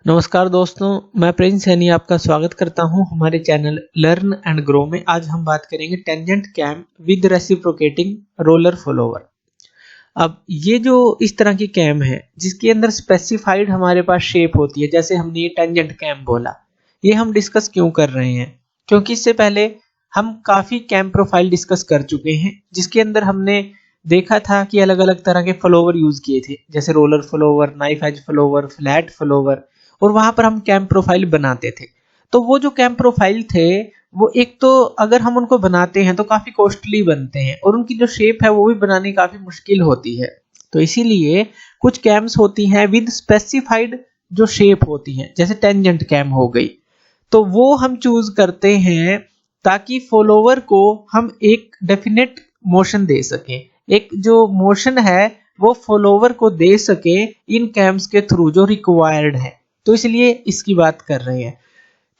नमस्कार दोस्तों, मैं प्रिंस सैनी आपका स्वागत करता हूं हमारे चैनल लर्न एंड ग्रो में। आज हम बात करेंगे tangent cam with reciprocating roller follower. अब ये जो इस तरह की कैम है जिसके अंदर स्पेसिफाइड हमारे पास शेप होती है, जैसे हमने ये टेंजेंट कैम बोला, ये हम डिस्कस क्यों कर रहे हैं? क्योंकि इससे पहले हम काफ़ी कैम प्रोफाइल डिस्कस कर चुके हैं जिसके अंदर हमने देखा था कि अलग अलग तरह के फ्लोवर यूज़ किए थे, जैसे roller flower, knife edge flower, flat flower, और वहां पर हम कैम प्रोफाइल बनाते थे। तो वो जो कैम प्रोफाइल थे वो एक तो अगर हम उनको बनाते हैं तो काफी कॉस्टली बनते हैं और उनकी जो शेप है वो भी बनानी काफी मुश्किल होती है। तो इसीलिए कुछ कैम्स होती हैं विद स्पेसिफाइड जो शेप होती हैं, जैसे टेंजेंट कैम हो गई, तो वो हम चूज करते हैं ताकि फॉलोवर को हम एक डेफिनेट मोशन दे सकें। एक जो मोशन है वो फॉलोवर को दे सके इन कैम्स के थ्रू जो रिक्वायर्ड है, तो इसलिए इसकी बात कर रहे हैं।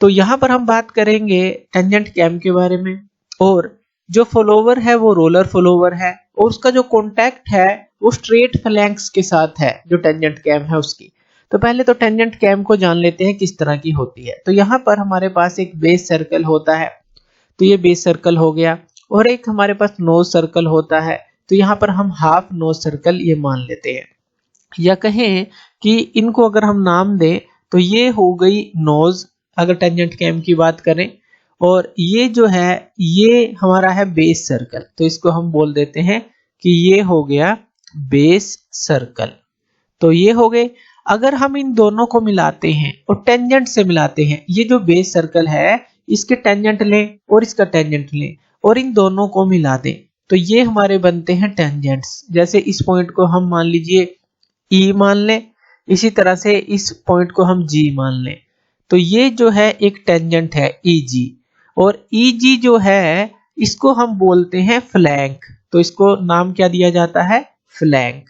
तो यहां पर हम बात करेंगे टेंजेंट कैम के बारे में, और जो फॉलोवर है वो रोलर फॉलोवर है और उसका जो कॉन्टैक्ट है वो स्ट्रेट फ्लैंक्स के साथ है जो टेंजेंट कैम है उसकी। तो पहले तो टेंजेंट कैम को जान लेते हैं किस तरह की होती है। तो यहाँ पर हमारे पास एक बेस सर्कल होता है, तो ये बेस सर्कल हो गया, और एक हमारे पास नोज सर्कल होता है, तो यहाँ पर हम हाफ नोज सर्कल ये मान लेते हैं, या कहें कि इनको अगर हम नाम दें तो ये हो गई नोज अगर टेंजेंट कैम की बात करें, और ये जो है ये हमारा है बेस सर्कल, तो इसको हम बोल देते हैं कि ये हो गया बेस सर्कल। तो ये हो गए। अगर हम इन दोनों को मिलाते हैं और टेंजेंट से मिलाते हैं, ये जो बेस सर्कल है इसके टेंजेंट लें और इसका टेंजेंट लें और इन दोनों को मिला दें, तो ये हमारे बनते हैं टेंजेंट्स। जैसे इस पॉइंट को हम मान लीजिए ई मान लें, इसी तरह से इस पॉइंट को हम जी मान लें, तो ये जो है एक टेंजेंट है ई जी, और ई जी जो है इसको हम बोलते हैं फ्लैंक, तो इसको नाम क्या दिया जाता है? फ्लैंक।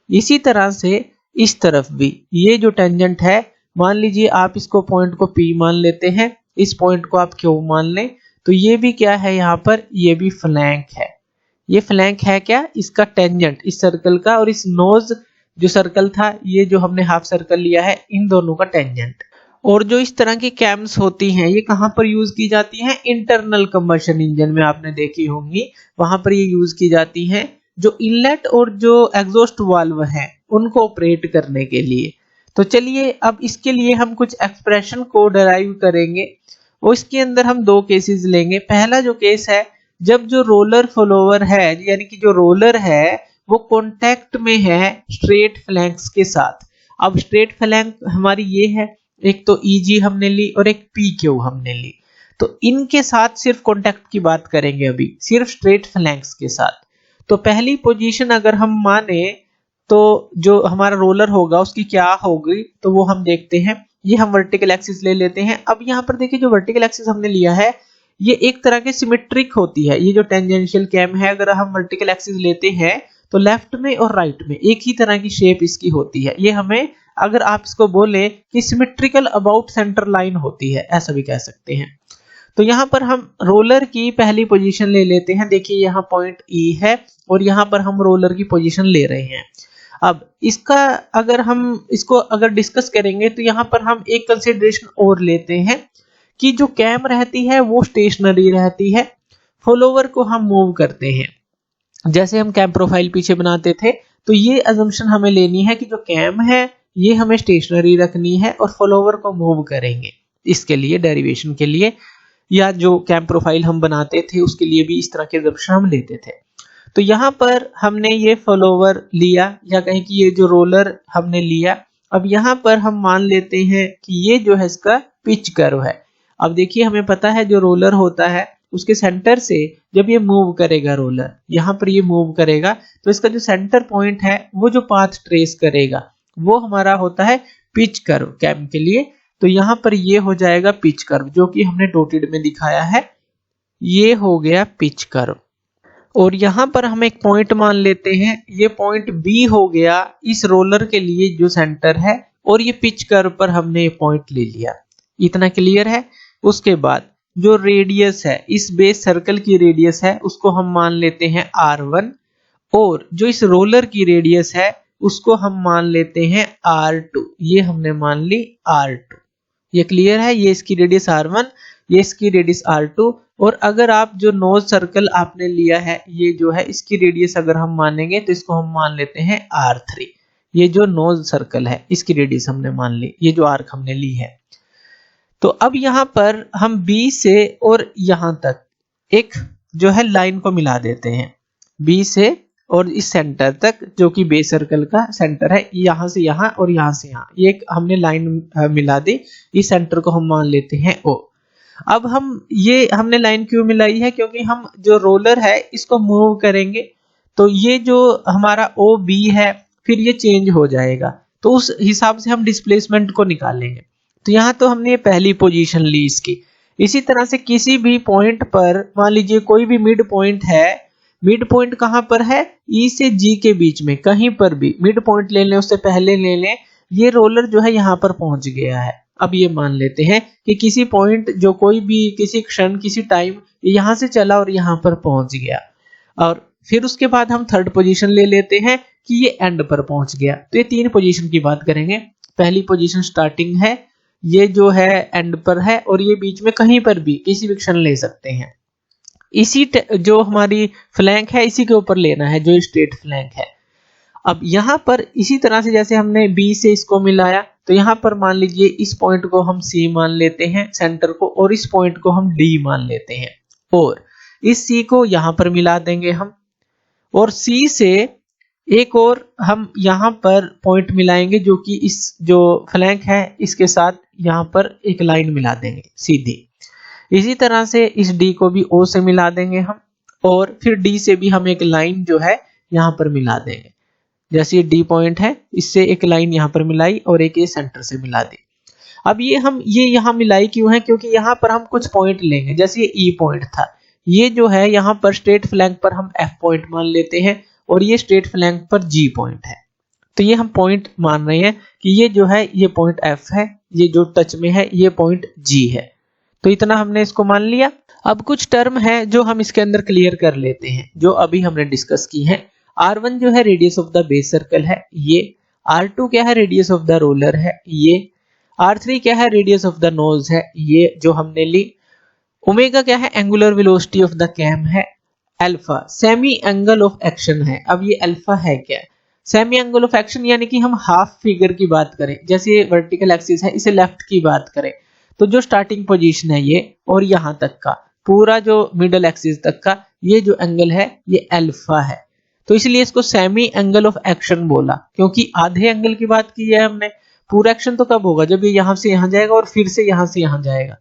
इसी तरह से इस तरफ भी ये जो टेंजेंट है, मान लीजिए आप इसको पॉइंट को पी मान लेते हैं, इस पॉइंट को आप क्यू मान लें, तो ये भी क्या है यहाँ पर? ये भी फ्लैंक है। ये फ्लैंक है क्या? इसका टेंजेंट इस सर्कल का, और इस नोज जो सर्कल था, ये जो हमने हाफ सर्कल लिया है, इन दोनों का टेंजेंट। और जो इस तरह की कैम्स होती हैं ये कहां पर यूज की जाती हैं? इंटरनल कंबशन इंजन में आपने देखी होंगी, वहां पर ये यूज की जाती हैं, जो इनलेट और जो एग्जॉस्ट वाल्व है उनको ऑपरेट करने के लिए। तो चलिए अब इसके लिए हम कुछ एक्सप्रेशन को डराइव करेंगे, और इसके अंदर हम दो केसेस लेंगे। पहला जो केस है, जब जो रोलर फॉलोवर है यानी कि जो रोलर है वो कॉन्टैक्ट में है स्ट्रेट फ्लैंक्स के साथ। अब स्ट्रेट फ्लैंक हमारी ये है, एक तो ईजी हमने ली और एक पी क्यू हमने ली, तो इनके साथ सिर्फ कॉन्टैक्ट की बात करेंगे अभी, सिर्फ स्ट्रेट फ्लैंक्स के साथ। तो पहली पोजीशन अगर हम माने तो जो हमारा रोलर होगा उसकी क्या होगी, तो वो हम देखते हैं। ये हम वर्टिकल एक्सिस ले लेते हैं। अब यहाँ पर देखिए जो वर्टिकल एक्सिस हमने लिया है ये एक तरह के सिमेट्रिक होती है। ये जो टेंजेंशियल कैम है, अगर हम वर्टिकल एक्सिस लेते हैं तो लेफ्ट में और राइट में एक ही तरह की शेप इसकी होती है। ये हमें, अगर आप इसको बोले कि सिमेट्रिकल अबाउट सेंटर लाइन होती है, ऐसा भी कह सकते हैं। तो यहाँ पर हम रोलर की पहली पोजीशन ले लेते हैं। देखिए यहाँ पॉइंट ई है और यहाँ पर हम रोलर की पोजीशन ले रहे हैं। अब इसका अगर हम इसको अगर डिस्कस करेंगे तो यहाँ पर हम एक कंसिडरेशन और लेते हैं कि जो कैम रहती है वो स्टेशनरी रहती है, फॉलोवर को हम मूव करते हैं। जैसे हम कैम प्रोफाइल पीछे बनाते थे, तो ये अजम्पशन हमें लेनी है कि जो कैम है ये हमें स्टेशनरी रखनी है और फॉलोवर को मूव करेंगे। इसके लिए डेरिवेशन के लिए या जो कैम प्रोफाइल हम बनाते थे उसके लिए भी इस तरह के अजम्पशन हम लेते थे। तो यहाँ पर हमने ये फॉलोवर लिया, या कहें कि ये जो रोलर हमने लिया। अब यहाँ पर हम मान लेते हैं कि ये जो है इसका पिच कर्व है। अब देखिए हमें पता है जो रोलर होता है उसके सेंटर से जब ये मूव करेगा, रोलर यहाँ पर ये मूव करेगा, तो इसका जो सेंटर पॉइंट है वो जो पाथ ट्रेस करेगा वो हमारा होता है पिच कर्व कैम के लिए। तो यहाँ पर ये हो जाएगा पिच कर्व, जो कि हमने डॉटेड में दिखाया है, ये हो गया पिच कर्व। और यहाँ पर हम एक पॉइंट मान लेते हैं, ये पॉइंट बी हो गया इस रोलर के लिए जो सेंटर है, और ये पिच कर्व पर हमने ये पॉइंट ले लिया। इतना क्लियर है? उसके बाद जो रेडियस है, इस बेस सर्कल की रेडियस है उसको हम मान लेते हैं R1, और जो इस रोलर की रेडियस है उसको हम मान लेते हैं R2। ये हमने मान ली R2। ये क्लियर है, ये इसकी रेडियस R1, ये इसकी रेडियस R2। और अगर आप जो नोज सर्कल आपने लिया है, ये जो है इसकी रेडियस अगर हम मानेंगे तो इसको हम मान लेते हैं R3। ये जो नोज सर्कल है इसकी रेडियस हमने मान ली, ये जो आर्क हमने ली है। तो अब यहाँ पर हम B से और यहाँ तक एक जो है लाइन को मिला देते हैं, B से और इस सेंटर तक जो कि बेस सर्कल का सेंटर है, यहाँ से यहाँ और यहाँ से यहाँ, ये एक हमने लाइन मिला दी। इस सेंटर को हम मान लेते हैं O। अब ये हमने लाइन क्यों मिलाई है, क्योंकि हम जो रोलर है इसको मूव करेंगे तो ये जो हमारा OB है फिर ये चेंज हो जाएगा, तो उस हिसाब से हम डिस्प्लेसमेंट को निकालेंगे। तो यहाँ तो हमने पहली पोजीशन ली इसकी। इसी तरह से किसी भी पॉइंट पर मान लीजिए कोई भी मिड पॉइंट है, मिड पॉइंट कहाँ पर है, E से G के बीच में कहीं पर भी मिड पॉइंट ले लें, उससे पहले ले लें, ये रोलर जो है यहाँ पर पहुंच गया है। अब ये मान लेते हैं कि किसी पॉइंट जो कोई भी किसी क्षण किसी टाइम यहाँ से चला और यहाँ पर पहुंच गया, और फिर उसके बाद हम थर्ड पोजीशन ले लेते हैं कि ये एंड पर पहुंच गया। तो ये 3 पोजीशन की बात करेंगे। पहली पोजीशन स्टार्टिंग है, ये जो है एंड पर है, और ये बीच में कहीं पर भी किसी भी क्षण ले सकते हैं। इसी जो हमारी फ्लैंक है इसी के ऊपर लेना है, जो स्ट्रेट फ्लैंक है। अब यहाँ पर इसी तरह से जैसे हमने B से इसको मिलाया, तो यहाँ पर मान लीजिए इस पॉइंट को हम C मान लेते हैं सेंटर को, और इस पॉइंट को हम D मान लेते हैं, और इस C को यहाँ पर मिला देंगे हम, और C से एक और हम यहाँ पर पॉइंट मिलाएंगे जो कि इस जो फ्लैंक है इसके साथ यहाँ पर एक लाइन मिला देंगे सीधी। इसी तरह से इस D को भी O से मिला देंगे हम, और फिर D से भी हम एक लाइन जो है यहाँ पर मिला देंगे। जैसे ये D पॉइंट है, इससे एक लाइन यहाँ पर मिलाई और एक ये सेंटर से मिला दी। अब ये यहाँ मिलाई क्यों है, क्योंकि यहाँ पर हम कुछ पॉइंट लेंगे। जैसे ये E पॉइंट था, ये जो है यहाँ पर स्ट्रेट फ्लैंक पर हम F पॉइंट मान लेते हैं, और ये स्ट्रेट फ्लैंक पर G पॉइंट है। तो ये हम पॉइंट मान रहे हैं कि ये जो है ये पॉइंट F है, ये जो टच में है ये पॉइंट G है। तो इतना हमने इसको मान लिया। अब कुछ टर्म है जो हम इसके अंदर क्लियर कर लेते हैं, जो अभी हमने डिस्कस की है। R1 जो है radius of the base circle है, ये R2 क्या है, रेडियस ऑफ द रोलर है, ये R3 क्या है, रेडियस ऑफ द नोज है, ये जो हमने ली। ओमेगा क्या है, angular velocity of the cam है। Alpha semi angle of action है। अब ये अल्फा है क्या, सेमी एंगल ऑफ एक्शन, यानी कि हम हाफ फिगर की बात करें, जैसे ये वर्टिकल एक्सिस है इसे लेफ्ट की बात करें तो जो स्टार्टिंग पोजीशन है ये और यहाँ तक का पूरा जो मिडल एक्सिस तक का ये जो एंगल है ये अल्फा है। तो इसलिए इसको सेमी एंगल ऑफ एक्शन बोला, क्योंकि आधे एंगल की बात की है हमने। पूरा एक्शन तो कब होगा, जब ये यहाँ से यहाँ जाएगा और फिर से यहाँ जाएगा।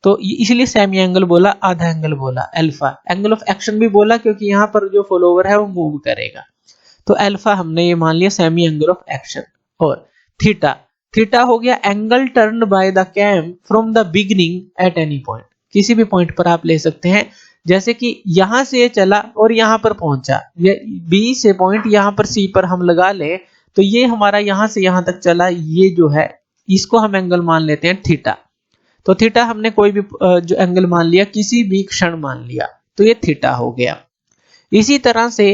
तो इसलिए सेमी एंगल बोला, आधा एंगल बोला, अल्फा। एंगल ऑफ एक्शन भी बोला क्योंकि यहाँ पर जो फॉलोवर है वो मूव करेगा। तो अल्फा हमने ये मान लिया सेमी एंगल ऑफ एक्शन। और थीटा, थीटा हो गया angle turn by the cam from the beginning at any point. किसी भी पॉइंट पर आप ले सकते हैं, जैसे कि यहां से चला और यहां पर पहुंचा, ये बी से पॉइंट यहां पर सी पर हम लगा ले तो ये हमारा यहां से यहां तक चला, ये जो है इसको हम एंगल मान लेते हैं थीटा। तो थीटा हमने कोई भी जो एंगल मान लिया, किसी भी क्षण मान लिया, तो ये थीटा हो गया। इसी तरह से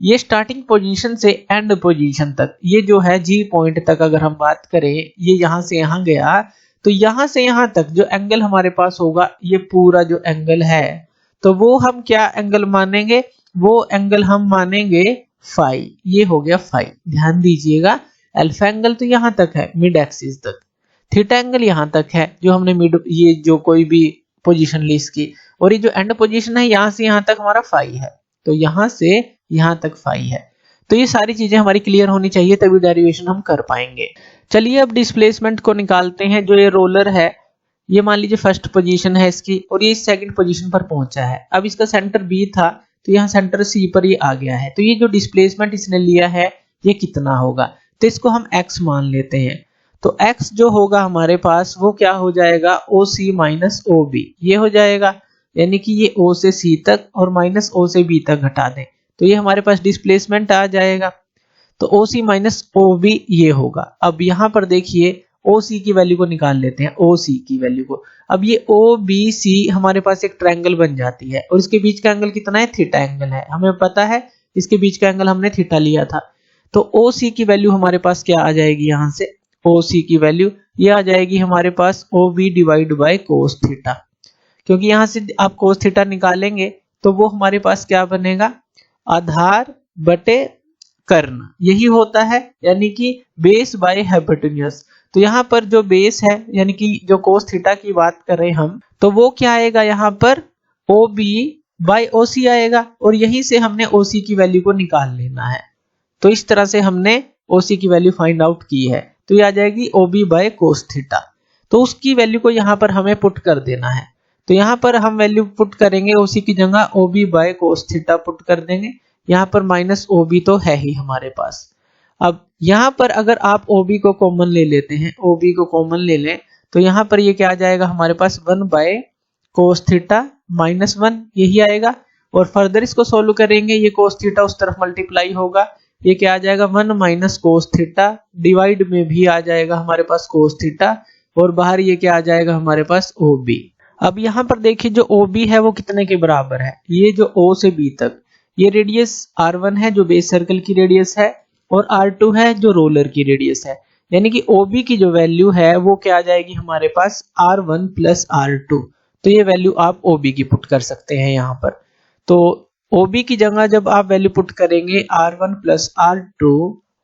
ये स्टार्टिंग पोजीशन से एंड पोजीशन तक, ये जो है जी पॉइंट तक अगर हम बात करें, ये यहां से यहां गया, तो यहां से यहां तक जो एंगल हमारे पास होगा, ये पूरा जो एंगल है, तो वो हम क्या एंगल मानेंगे, वो एंगल हम मानेंगे फाई। ये हो गया फाई। ध्यान दीजिएगा, अल्फा एंगल तो यहां तक है मिड एक्सिस तक, थीटा एंगल यहां तक है जो हमने मिड, ये जो कोई भी पोजीशन ली इसकी, और ये जो एंड पोजीशन है यहां से यहां तक हमारा फाई है, तो यहां से यहां तक फाई है। तो ये सारी चीजें हमारी क्लियर होनी चाहिए, तभी डेरिवेशन हम कर पाएंगे। चलिए अब डिस्प्लेसमेंट को निकालते हैं। जो ये रोलर है, ये मान लीजिए फर्स्ट पोजीशन है इसकी, और ये सेकंड पोजीशन पर पहुंचा है। अब इसका सेंटर बी था, तो यहाँ सेंटर सी पर ये आ गया है, तो ये जो डिस्प्लेसमेंट इसने लिया है ये कितना होगा, तो इसको हम x मान लेते हैं। तो x जो होगा हमारे पास वो क्या हो जाएगा, OC माइनस OB, ये हो जाएगा, यानी कि ये O से C तक और माइनस O से B तक घटा दें तो ये हमारे पास डिस्प्लेसमेंट आ जाएगा। तो OC माइनस OB ये होगा। अब यहाँ पर देखिए OC की वैल्यू को निकाल लेते हैं, OC की वैल्यू को। अब ये OBC हमारे पास एक ट्रायंगल बन जाती है, और इसके बीच का एंगल कितना है, थीटा एंगल है, हमें पता है इसके बीच का एंगल हमने थीटा लिया था। तो ओ सी की वैल्यू हमारे पास क्या आ जाएगी, यहाँ से ओ सी की वैल्यू ये आ जाएगी हमारे पास O B divide by cos theta, क्योंकि यहाँ से आप कोस थीटा निकालेंगे तो वो हमारे पास क्या बनेगा, आधार बटे कर्ण, यही होता है, यानी कि बेस बाय हाइपोटेन्यूज। तो यहाँ पर जो बेस है यानी कि जो कोस थीटा की बात करें हम, तो वो क्या आएगा, यहाँ पर ओ बी बाय ओ सी आएगा, और यहीं से हमने ओ सी की वैल्यू को निकाल लेना है। तो इस तरह से हमने ओ सी की वैल्यू फाइंड आउट की है, तो ये आ जाएगी O B by cos theta. तो उसकी वैल्यू को यहाँ पर हमें पुट कर देना है, तो यहाँ पर हम वैल्यू पुट करेंगे, ओ सी की जगह O B by cos theta put कर देंगे, यहाँ पर माइनस ओ बी तो है ही हमारे पास। अब यहाँ पर अगर आप ओ बी को कॉमन ले लेते हैं, ओ बी को कॉमन ले लें, तो यहाँ पर ये क्या आ जाएगा हमारे पास 1 बाय कोस थीटा माइनस 1, यही आएगा। और फर्दर इसको सोल्व करेंगे, ये कोस थीटा उस तरफ मल्टीप्लाई होगा, ये क्या आ जाएगा 1 माइनस कोस थीटा, डिवाइड में भी आ जाएगा हमारे पास कोस थीटा, और बाहर ये क्या आ जाएगा हमारे पास ओ बी। अब यहाँ पर देखिए जो ओ बी है वो कितने के बराबर है, ये जो ओ से बी तक, ये रेडियस r1 है जो बेस सर्कल की रेडियस है, और r2 है जो रोलर की रेडियस है, यानी कि OB की जो वैल्यू है वो क्या आ जाएगी हमारे पास r1 प्लस r2। तो ये वैल्यू आप OB की पुट कर सकते हैं यहाँ पर। तो OB की जगह जब आप वैल्यू पुट करेंगे r1 प्लस r2,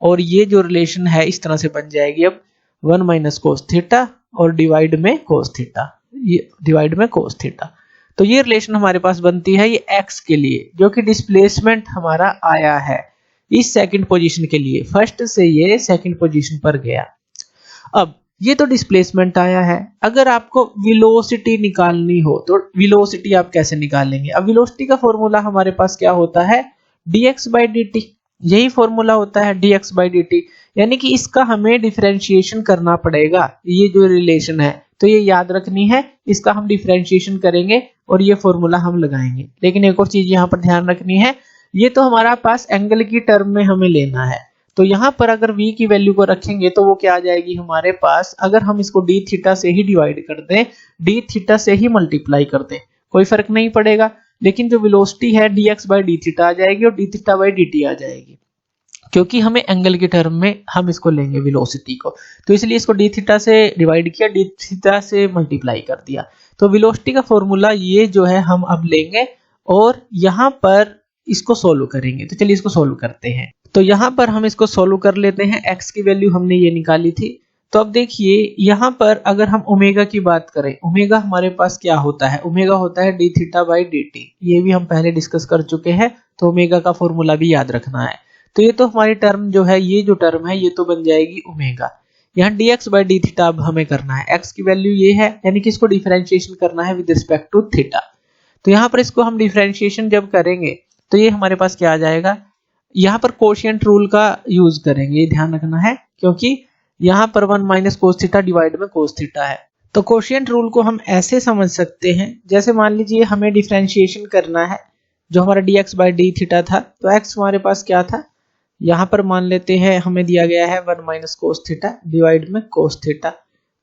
और ये जो रिलेशन है इस तरह से बन जाएगी अब 1 माइनस कोस थीटा और डिवाइड में कोस थीटा, ये डिवाइड में कोस थीटा। तो ये रिलेशन हमारे पास बनती है ये x के लिए, जो कि डिस्प्लेसमेंट हमारा आया है इस सेकंड पोजीशन के लिए, फर्स्ट से ये सेकंड पोजीशन पर गया। अब ये तो डिस्प्लेसमेंट आया है, अगर आपको वेलोसिटी निकालनी हो तो वेलोसिटी आप कैसे निकालेंगे। अब वेलोसिटी का फॉर्मूला हमारे पास क्या होता है, dx बाई dt, यही फॉर्मूला होता है dx बाई dt, यानी कि इसका हमें डिफरेंशिएशन करना पड़ेगा। ये जो रिलेशन है तो ये याद रखनी है, इसका हम डिफरेंशिएशन करेंगे और ये फॉर्मूला हम लगाएंगे। लेकिन एक और चीज यहाँ पर ध्यान रखनी है, ये तो हमारा पास एंगल की टर्म में हमें लेना है, तो यहाँ पर अगर v की वैल्यू को रखेंगे तो वो क्या आ जाएगी हमारे पास, अगर हम इसको d थीटा से ही डिवाइड कर दें, d थीटा से ही मल्टीप्लाई कर दें, कोई फर्क नहीं पड़ेगा, लेकिन जो वेलोसिटी है dx बाई डी थीटा आ जाएगी और d थीटा बाई dt आ जाएगी, क्योंकि हमें एंगल की टर्म में हम इसको लेंगे वेलोसिटी को, तो इसलिए इसको d थीटा से डिवाइड किया, d थीटा से मल्टीप्लाई कर दिया। तो वेलोसिटी का फॉर्मूला ये जो है हम अब लेंगे और यहाँ पर इसको सोल्व करेंगे। तो चलिए इसको सोल्व करते हैं। तो यहाँ पर हम इसको सोल्व कर लेते हैं, x की वैल्यू हमने ये निकाली थी। तो अब देखिए यहाँ पर अगर हम ओमेगा की बात करें, ओमेगा हमारे पास क्या होता है, ओमेगा होता है d थीटा बाई dt, ये भी हम पहले डिस्कस कर चुके हैं, तो ओमेगा का फॉर्मूला भी याद रखना है। तो ये तो हमारी टर्म जो है, ये जो टर्म है ये तो बन जाएगी ओमेगा। यहाँ dx बाई डी थीटा अब हमें करना है, x की वैल्यू ये है, यानी कि इसको डिफरेंशिएशन करना है विद रिस्पेक्ट टू थीटा। तो यहाँ पर इसको हम डिफरेंशिएशन जब करेंगे तो ये हमारे पास क्या आ जाएगा, यहाँ पर कोशिएंट रूल का यूज करेंगे, ये ध्यान रखना है, क्योंकि यहाँ पर 1 माइनस कोस थीटा डिवाइड में कोस थीटा है। तो कोशिएंट रूल को हम ऐसे समझ सकते हैं, जैसे मान लीजिए हमें डिफरेंशिएशन करना है, जो हमारा dx बाई डी थीटा था, तो x हमारे पास क्या था, यहाँ पर मान लेते हैं हमें दिया गया है 1 माइनस कोस थीटा डिवाइड में कोस थीटा,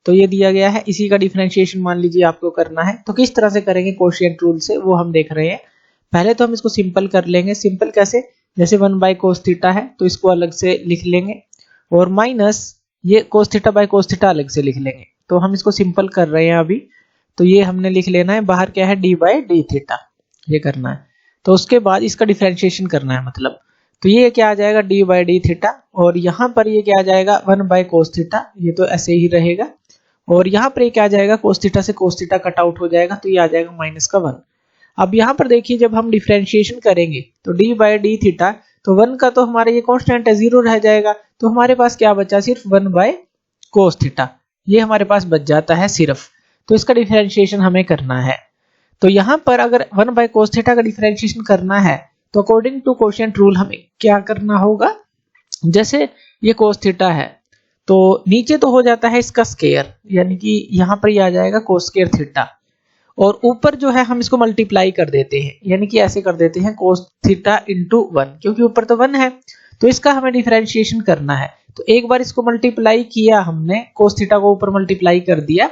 तो ये दिया गया है, इसी का डिफरेंशिएशन मान लीजिए आपको करना है। तो किस तरह से करेंगे कोशिएंट रूल से, वो हम देख रहे हैं। पहले तो हम इसको सिंपल कर लेंगे, सिंपल कैसे, जैसे 1 बाई कोस थीटा है तो इसको अलग से लिख लेंगे, और माइनस ये cos theta by cos theta अलग से लिख लेंगे। तो हम इसको सिंपल कर रहे हैं अभी, तो ये हमने लिख लेना है, बाहर क्या है d बाई डी थीटा, ये करना है। तो उसके बाद इसका डिफरेंशिएशन करना है, मतलब तो ये क्या आ जाएगा d बाई डी थीटा, और यहाँ पर ये क्या आ जाएगा 1 बाई कोस थीटा, ये तो ऐसे ही रहेगा, और यहाँ पर ये क्या आ जाएगा, कोस थीटा से कोस थीटा कट आउट हो जाएगा, तो ये आ जाएगा माइनस का 1। अब यहाँ पर देखिए जब हम डिफरेंशिएशन करेंगे तो d बाई डी थीटा, तो 1 का तो हमारा ये कांस्टेंट है, 0 रह जाएगा, तो हमारे पास क्या बचा, सिर्फ 1 बाई कोस थीटा, ये हमारे पास बच जाता है सिर्फ। तो इसका डिफरेंशिएशन हमें करना है। तो यहाँ पर अगर 1 बाई कोस थीटा का डिफरेंशिएशन करना है तो अकॉर्डिंग टू कोशिएंट रूल हमें क्या करना होगा, जैसे ये कोस थीटा है तो नीचे तो हो जाता है इसका स्क्वायर, यानी कि यहाँ पर ये आ जाएगा कोस स्क्वायर थीटा, और ऊपर जो है हम इसको मल्टीप्लाई कर देते हैं, यानी कि ऐसे कर देते हैं कोस थीटा इंटू 1, क्योंकि ऊपर तो 1 है, तो इसका हमें डिफरेंशिएशन करना है। तो एक बार इसको मल्टीप्लाई किया हमने, कोस थीटा को ऊपर मल्टीप्लाई कर दिया,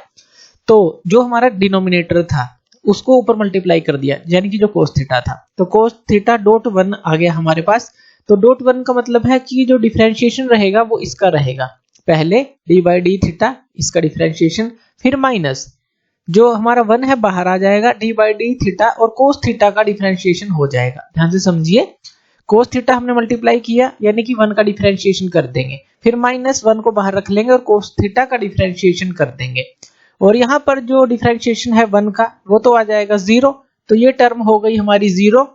तो जो हमारा डिनोमिनेटर था उसको ऊपर मल्टीप्लाई कर दिया, यानी कि जो कोस थीटा था, तो कोस थीटा डॉट 1 आ गया हमारे पास। तो डॉट वन का मतलब है कि जो डिफरेंशिएशन रहेगा वो इसका रहेगा, पहले डी बाई डी थीटा इसका डिफरेंशिएशन, फिर माइनस जो हमारा वन है बाहर आ जाएगा, डी बाई डी थीटा और कोस थीटा का डिफरेंशिएशन हो जाएगा। ध्यान से समझिए, कोस थीटा हमने मल्टीप्लाई किया यानी कि वन का डिफरेंशिएशन कर देंगे, फिर माइनस वन को बाहर रख लेंगे और कोस थीटा का डिफरेंशिएशन कर देंगे, और यहाँ पर जो डिफरेंशिएशन है वन का वो तो आ जाएगा जीरो, तो ये टर्म हो गई हमारी जीरो,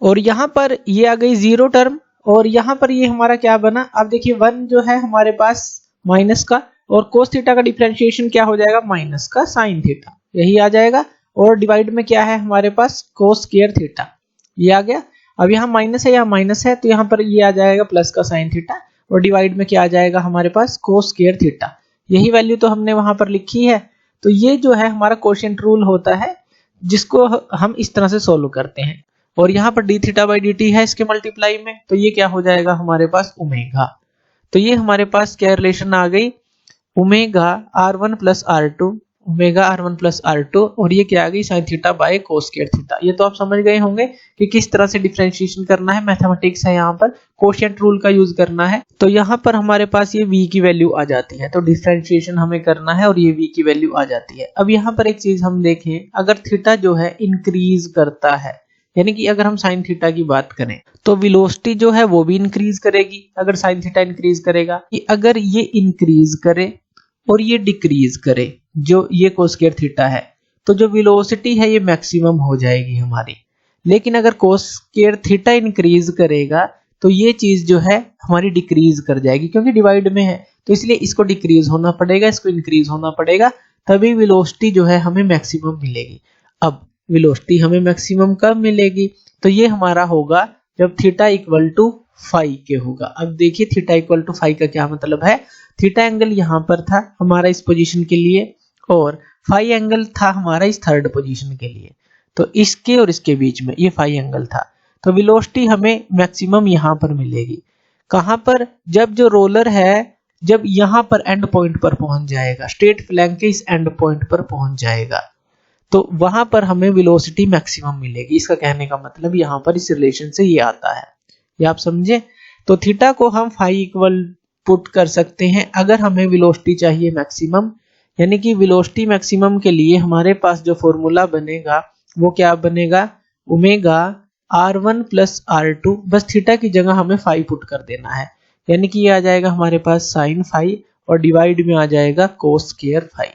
और यहाँ पर ये आ गई जीरो टर्म, और यहाँ पर ये हमारा क्या बना, अब देखिए वन जो है हमारे पास माइनस का, और कोस थीटा का डिफरेंशिएशन क्या हो जाएगा, माइनस का साइन थीटा, यही आ जाएगा, और डिवाइड में क्या है हमारे पास कोस स्क्वायर थीटा, ये आ गया। अब यहाँ माइनस है, यहाँ माइनस है, तो यहाँ पर ये आ जाएगा प्लस का साइन थीटा, और डिवाइड में क्या आ जाएगा हमारे पास कोस स्क्वायर थीटा, यही वैल्यू तो हमने वहां पर लिखी है। तो ये जो है हमारा कोशेंट रूल होता है जिसको हम इस तरह से सोल्व करते हैं, और यहाँ पर D theta by D T है इसके मल्टीप्लाई में, तो ये क्या हो जाएगा हमारे पास ओमेगा। तो ये हमारे पास क्या रिलेशन आ गई, omega R one plus R two, omega R one plus R two, और ये क्या आ गई sine theta by cos square theta. ये तो आप समझ गए होंगे कि किस तरह से डिफरेंशिएशन करना है, मैथमेटिक्स है, यहाँ पर कोशेंट रूल का यूज करना है। तो यहाँ पर हमारे पास ये v की वैल्यू आ जाती है, तो डिफरेंशिएशन हमें करना है और ये v की वैल्यू आ जाती है। अब यहाँ पर एक चीज हम देखें, अगर थीटा जो है इंक्रीज करता है, यानी कि अगर हम साइन थीटा की बात करें तो वेलोसिटी जो है वो भी इंक्रीज करेगी अगर साइन थीटा इंक्रीज करेगा, कि अगर ये इंक्रीज करे और ये डिक्रीज करे, जो ये कोस स्क्वायर थीटा है, तो जो वेलोसिटी है ये मैक्सिमम हो जाएगी हमारी। लेकिन अगर कोस स्क्वायर थीटा इंक्रीज करेगा तो ये चीज जो है हमारी डिक्रीज कर जाएगी, क्योंकि डिवाइड में है, तो इसलिए इसको डिक्रीज होना पड़ेगा, इसको इंक्रीज होना पड़ेगा, तभी वेलोसिटी जो है हमें मैक्सिमम मिलेगी। अब वेलोसिटी हमें मैक्सिमम कब मिलेगी, तो ये हमारा होगा जब थीटा इक्वल टू फाई के होगा। अब देखिए थीटा इक्वल टू फाई का क्या मतलब है, थीटा एंगल यहाँ पर था हमारा इस पोजीशन के लिए, और फाई एंगल था हमारा इस थर्ड पोजीशन के लिए, तो इसके और इसके बीच में ये फाई एंगल था। तो वेलोसिटी हमें मैक्सिमम यहाँ पर मिलेगी, कहाँ पर, जब जो रोलर है जब यहाँ पर एंड पॉइंट पर पहुंच जाएगा, स्ट्रेट फ्लैंक के इस एंड पॉइंट पर पहुंच जाएगा, तो वहां पर हमें वेलोसिटी मैक्सिमम मिलेगी। इसका कहने का मतलब यहाँ पर इस रिलेशन से ये आता है, ये आप समझे। तो थीटा को हम फाई इक्वल पुट कर सकते हैं अगर हमें वेलोसिटी चाहिए मैक्सिमम, यानी कि वेलोसिटी मैक्सिमम के लिए हमारे पास जो फॉर्मूला बनेगा वो क्या बनेगा, omega R one plus R two, बस थीटा की जगह हमें फाई पुट कर देना है, यानी कि ये आ जाएगा हमारे पास साइन फाई और डिवाइड में आ जाएगा कोस स्क्वायर फाई।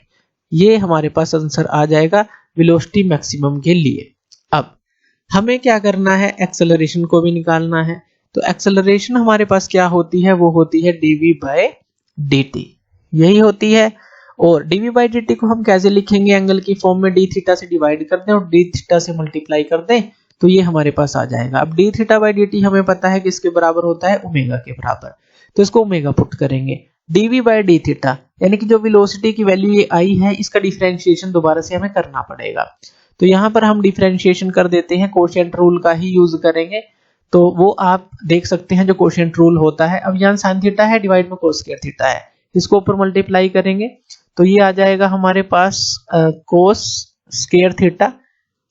ये हमारे पास आंसर आ जाएगा वेलोसिटी मैक्सिमम के लिए। अब हमें क्या करना है, एक्सेलरेशन को भी निकालना है। तो एक्सेलरेशन हमारे पास क्या होती है, वो होती है dv बाय dt, यही होती है। और dv बाय dt को हम कैसे लिखेंगे, एंगल की फॉर्म में d थीटा से डिवाइड कर दें और d थीटा से मल्टीप्लाई कर दें, तो ये हमारे पास आ जाएगा। अब d थीटा बाय dt हमें पता है कि इसके बराबर होता है ओमेगा के बराबर, तो इसको ओमेगा पुट करेंगे, dv बाय d थीटा, यानी कि जो वेलोसिटी की वैल्यू ये आई है इसका डिफरेंशिएशन दोबारा से हमें करना पड़ेगा। तो यहाँ पर हम डिफरेंशिएशन कर देते हैं, कोशेंट रूल का ही यूज करेंगे, तो वो आप देख सकते हैं जो कोशेंट रूल होता है। अब यहाँ साइन थीटा है, डिवाइड में कोस स्क्वायर थीटा है, इसको ऊपर मल्टीप्लाई करेंगे तो ये आ जाएगा हमारे पास कोस स्क्वायर थीटा,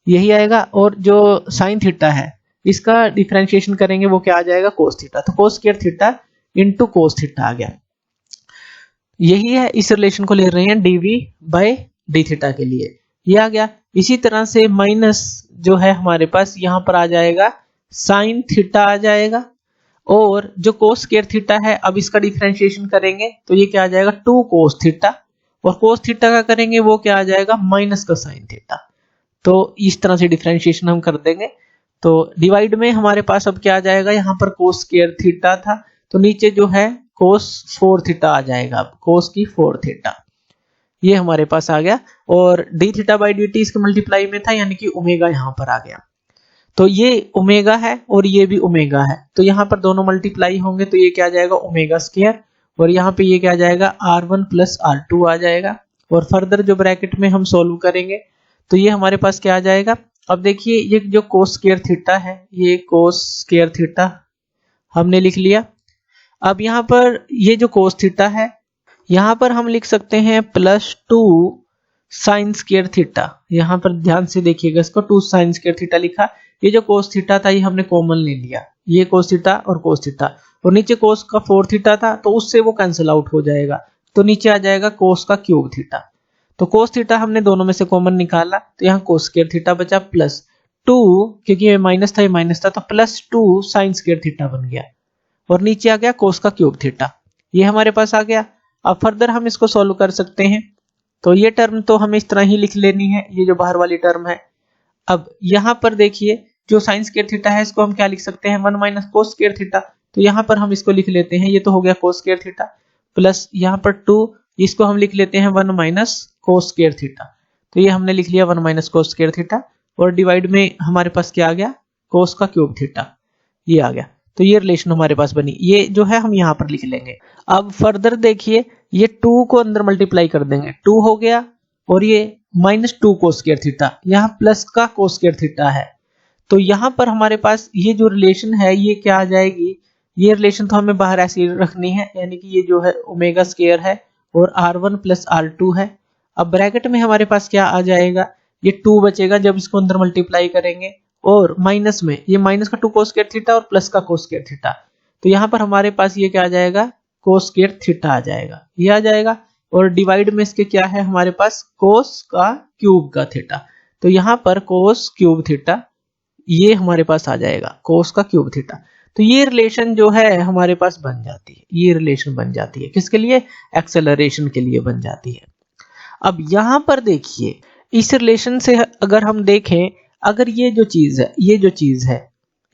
यही आएगा, और जो साइन थीटा है इसका डिफरेंशिएशन करेंगे वो क्या आ जाएगा, कोस थीटा, तो cos square theta into cos theta आ गया। यही है, इस रिलेशन को ले रहे हैं dv बाय डी थीटा के लिए, ये आ गया। इसी तरह से माइनस जो है हमारे पास यहाँ पर आ जाएगा साइन थीटा आ जाएगा, और जो कोस स्क्वायर थीटा है अब इसका डिफरेंशिएशन करेंगे तो ये क्या आ जाएगा, 2 कोस थीटा, और कोस थीटा का करेंगे वो क्या आ जाएगा, माइनस का साइन थीटा। तो इस तरह से डिफरेंशिएशन हम कर देंगे। तो डिवाइड में हमारे पास अब क्या आ जाएगा, यहाँ पर कोस स्क्वायर थीटा था तो नीचे जो है कोस 4 थीटा आ जाएगा, अब कोस की 4 थीटा ये हमारे पास आ गया, और D theta by D T इसके मल्टीप्लाई में था, यानी कि ओमेगा यहाँ पर आ गया। तो ये ओमेगा है और ये भी ओमेगा है, तो यहाँ पर दोनों मल्टीप्लाई होंगे तो ये क्या आ जाएगा ओमेगा स्क्वायर, और यहाँ पे ये क्या आ जाएगा r1 प्लस r2 आ जाएगा। और फर्दर जो ब्रैकेट में हम सोल्व करेंगे तो ये हमारे पास क्या आ जाएगा, अब देखिए ये जो कोस स्क्वायर थीटा है, ये कोस स्क्वायर थीटा हमने लिख लिया। अब यहाँ पर ये जो कोस थीटा है यहाँ पर हम लिख सकते हैं +2 साइन स्क्वायर थीटा, यहाँ पर ध्यान से देखिएगा, इसको 2 साइन स्क्वायर थीटा लिखा। ये जो कोस थीटा था ये हमने कॉमन ले लिया, ये cos थीटा और cos थीटा, और नीचे cos का 4 थीटा था तो उससे वो कैंसिल आउट हो जाएगा, तो नीचे आ जाएगा cos का क्यूब थीटा। तो cos थीटा हमने दोनों में से कॉमन निकाला तो यहाँ cos स्क्वायर थीटा बचा प्लस 2, क्योंकि ये माइनस था ये माइनस था तो प्लस 2 sin स्क्वायर थीटा बन गया, और नीचे आ गया cos का क्यूब थीटा, ये हमारे पास आ गया। अब फर्दर हम इसको सॉल्व कर सकते हैं, तो ये टर्म तो हमें इस तरह ही लिख लेनी है, ये जो बाहर वाली टर्म है। अब यहाँ पर देखिए जो sin स्क्वायर थीटा है इसको हम क्या लिख सकते हैं, 1 माइनस cos स्क्वायर थीटा, तो यहाँ पर हम इसको लिख लेते हैं, ये तो हो गया cos स्क्वायर थीटा, प्लस यहाँ पर 2, इसको हम लिख लेते हैं 1 माइनस cos स्क्वायर थीटा, तो ये हमने लिख लिया 1 माइनस cos स्क्वायर थीटा, और डिवाइड में हमारे पास क्या आ गया, cos का क्यूब थीटा, ये आ गया। तो ये रिलेशन हमारे पास बनी, ये जो है हम यहाँ पर लिख लेंगे। अब फर्दर देखिए ये 2 को अंदर मल्टीप्लाई कर देंगे, 2 हो गया, और ये माइनस 2 cos स्क्वायर थीटा, यहाँ प्लस का cos स्क्वायर थीटा है, तो यहाँ पर हमारे पास ये जो रिलेशन है ये क्या आ जाएगी, ये रिलेशन तो हमें बाहर ऐसे रखनी है, यानी कि ये जो है ओमेगा स्क्वायर है और r1 प्लस r2 है। अब ब्रैकेट में हमारे पास क्या आ जाएगा, ये 2 बचेगा जब इसको अंदर मल्टीप्लाई करेंगे, और माइनस में ये माइनस का 2 cos स्क्वायर थीटा और प्लस का cos स्क्वायर थीटा, तो यहाँ पर हमारे पास ये क्या आ जाएगा, cos स्क्वायर थीटा आ जाएगा, ये आ जाएगा, और डिवाइड में इसके क्या है हमारे पास cos का क्यूब का थीटा, तो यहाँ पर cos क्यूब थीटा ये हमारे पास आ जाएगा, cos का क्यूब थीटा। तो ये रिलेशन जो है हमारे पास बन जाती है, ये रिलेशन बन जाती है किसके लिए, एक्सेलरेशन के लिए बन जाती है। अब यहाँ पर देखिए इस रिलेशन से अगर हम देखें, अगर ये जो चीज है, ये जो चीज है,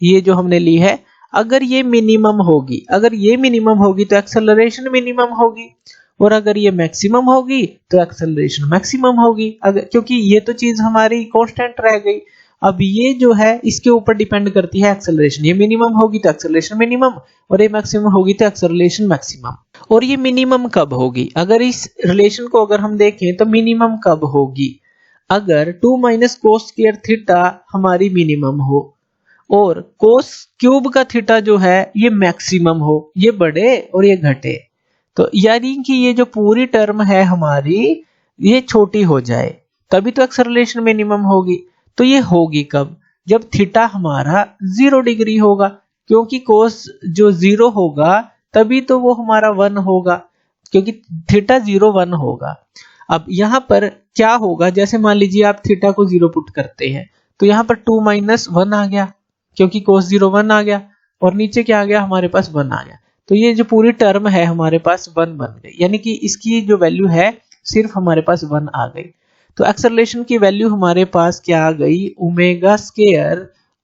ये जो हमने ली है, अगर ये मिनिमम होगी, अगर ये मिनिमम होगी तो एक्सेलरेशन मिनिमम होगी, और अगर ये मैक्सिमम होगी तो एक्सेलरेशन मैक्सिमम होगी, अगर क्योंकि ये तो चीज हमारी कांस्टेंट रह गई। अब ये जो है इसके ऊपर डिपेंड करती है एक्सेलरेशन, ये मिनिमम होगी तो एक्सेलरेशन मिनिमम, और ये मैक्सिमम होगी तो एक्सेलरेशन मैक्सिमम। और ये मिनिमम कब होगी, अगर इस रिलेशन को अगर हम देखें तो मिनिमम कब होगी, अगर 2 माइनस cos स्क्वायर थीटा हमारी मिनिमम हो और cos क्यूब का थीटा जो है ये मैक्सिमम हो, ये बढ़े और ये घटे, तो यानी कि ये जो पूरी टर्म है हमारी ये छोटी हो जाए, तभी तो एक्सेलरेशन मिनिमम होगी। तो ये होगी कब, जब थीटा हमारा 0 डिग्री होगा, क्योंकि cos जो 0 होगा तभी तो वो हमारा 1 होगा, क्योंकि थीटा 0 1 होगा। अब यहाँ पर क्या होगा, जैसे मान लीजिए आप थीटा को 0 पुट करते हैं तो यहाँ पर 2 माइनस 1 आ गया, क्योंकि cos 0 1 आ गया, और नीचे क्या आ गया हमारे पास 1 आ गया, तो ये जो पूरी टर्म है हमारे पास 1 बन गई, यानी कि इसकी जो वैल्यू है सिर्फ हमारे पास 1 आ गई। तो एक्सेलरेशन की वैल्यू हमारे पास क्या आ गई, omega square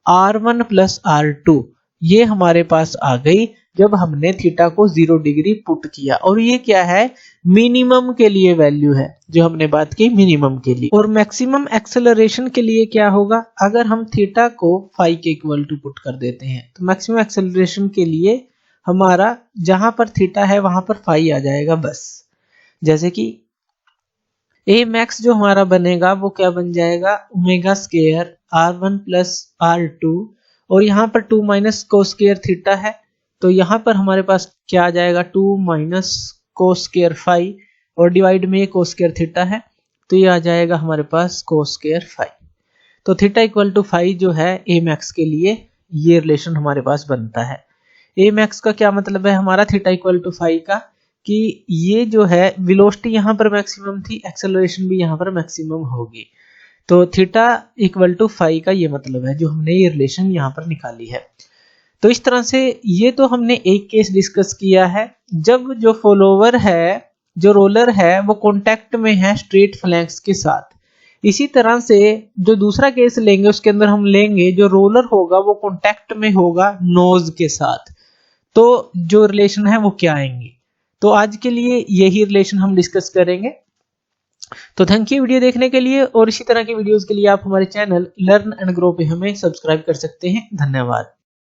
r1 plus r2, ये हमारे पास आ गई जब हमने थीटा को 0 डिग्री पुट किया, और ये क्या है, मिनिमम के लिए वैल्यू है जो हमने बात की मिनिमम के लिए। और मैक्सिमम एक्सेलरेशन के लिए क्या होगा, अगर हम थीटा को फाई के इक्वल टू पुट कर देते हैं तो मैक्सिमम एक्सेलरेशन के लिए हमारा जहां पर थीटा है वहां पर फाई आ जाएगा बस। जैसे कि ए मैक्स जो हमारा बनेगा वो क्या बन जाएगा, omega square r1 plus r2, और यहाँ पर 2 माइनस cos स्क्वायर थीटा है, तो यहाँ पर हमारे पास क्या आ जाएगा, 2 माइनस cos स्क्वायर फाई, और डिवाइड में ये cos स्क्वायर थीटा है, तो ये आ जाएगा हमारे पास cos स्क्वायर फाई। तो थीटा इक्वल टू फाई जो है ए मैक्स के लिए ये रिलेशन हमारे पास बनता है। ए मैक्स का क्या मतलब है हमारा, थीटा इक्वल टू फाई का, कि ये जो है वेलोसिटी यहाँ पर मैक्सिमम थी, एक्सेलरेशन भी यहाँ पर मैक्सिमम होगी, तो थीटा इक्वल टू फाई का ये मतलब है जो हमने ये रिलेशन यहाँ पर निकाली है। तो इस तरह से ये तो हमने एक केस डिस्कस किया है, जब जो फॉलोवर है, जो रोलर है वो कांटेक्ट में है स्ट्रेट फ्लैंक्स के साथ। इसी तरह से जो दूसरा केस लेंगे उसके अंदर हम लेंगे जो रोलर होगा वो कांटेक्ट में होगा नोज के साथ, तो जो रिलेशन है वो क्या आएंगे। तो आज के लिए यही रिलेशन हम डिस्कस करेंगे। तो थैंक यू वीडियो देखने के लिए, और इसी तरह की वीडियोस के लिए आप हमारे चैनल लर्न एंड ग्रो पे हमें सब्सक्राइब कर सकते हैं। धन्यवाद।